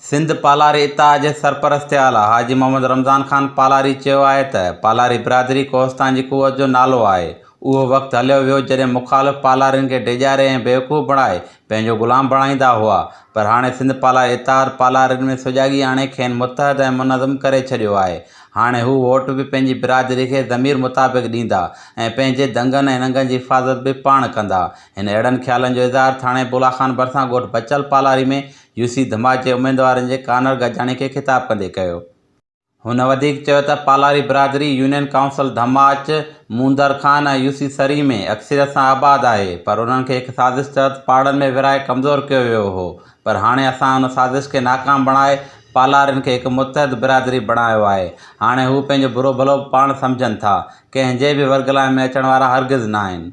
सिंध पालारी इत्ताह जे सरपरस्त आला हाजी मोहम्मद रमज़ान खान पालारी चयो आहे त पालारी बिरादरी कोहिस्तान जी कुवत जो नालो आहे। उहो वक़्तु हलियो वियो जॾहिं मुख़ालिफ़ पालारियुनि खे डिॼारे ऐं बेवकूफ़ बणाए पंहिंजो ग़ुलाम बणाईंदा हुआ, पर हाणे सिंध पालारी इत्तेहाद पालारियुनि में सुॼागी आणे खेनि मुतहद ऐं मुनज़्ज़म करे छॾियो आहे। हाणे हू वोट बि पंहिंजी बिरादरी खे ज़मीर मुताबिक़ ॾींदा ऐं पंहिंजे दंगनि ऐं नंगनि जी हिफ़ाज़त बि पाण कंदा। हिन अहिड़नि ख़्यालनि जो इज़हार थाणे बुला खान भरिसां ॻोठु बचल पालारी में यूसी धमाज जे उमेदवारनि जे कानर गजाणी खे ख़िताब कंदे कयो। हुन वधीक चयो त पालारी बिरादरी यूनियन काउंसिल धमाच, मूंदर खान ऐं यूसी सरी में अक्सरियत सां आबाद आहे, पर उन्हनि खे हिकु साज़िश तहत पाड़नि में विरहाए कमज़ोर कयो वियो हो। पर हाणे असां हुन साज़िश खे नाकाम बणाए पालारियुनि खे हिकु मुतहद बिरादरी बणायो आहे। हाणे हू पंहिंजो बुरो भलो पाण सम्झनि था, कंहिंजे बि वर्गलाइन में अचण वारा हरगिज़ न आहिनि।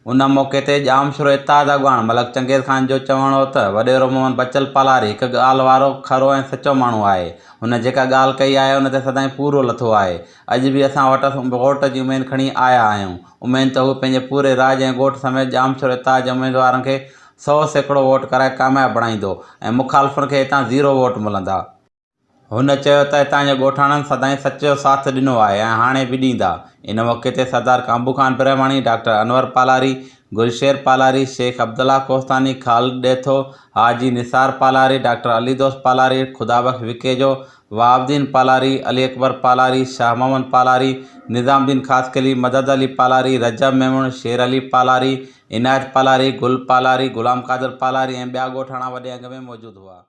उन मौक़े ते जामशुरो इत्तेहाद अॻुवाण मलक चंगेज़ खान जो चवणु हो त वॾेरो मोहम्मद बचल पालारी हिकु ॻाल्हि वारो खरो ऐं सचो माण्हू आहे। हुन जेका ॻाल्हि कई आहे उन ते सदाईं पूरो लथो आहे। अॼु बि असां वटि वोट जी उमेद खणी आया आहियूं। उमेद त हू पंहिंजे पूरे राज ऐं ॻोठ समेत जामशुरो इत्तेहाद जे उमेदवारनि खे 100% वोट कराए कामयाबु बणाईंदो ऐं मुख़ालिफ़ुनि खे हितां 0 वोट मिलंदा। हुन चयो त हितां जे ॻोठाणनि सदाईं सचो साथ ॾिनो आहे ऐं हाणे बि ॾींदा। इन मौक़े ते सरदार कांबू खान ब्रह्मणी, डॉक्टर अनवर पालारी, गुलशेर पालारी, शेख अब्दुल्ला कोहिस्तानी, ख़ालिद ॾेथो, हाजी निसार पालारी, डॉक्टर अलीदोस्त पालारी, खुदाबख्श विकेजो, वहाबुद्दीन पालारी, अली अकबर पालारी, शाह मोहम्मद पालारी, निज़ामुद्दीन ख़ासकली, मदद अली पालारी, रजब मेमण, शेर अली पालारी, इनायत पालारी, गुल पालारी, ग़ुलाम क़ादिर पालारी ऐं ॿिया ॻोठाणा वॾे अघ में मौजूदु हुआ।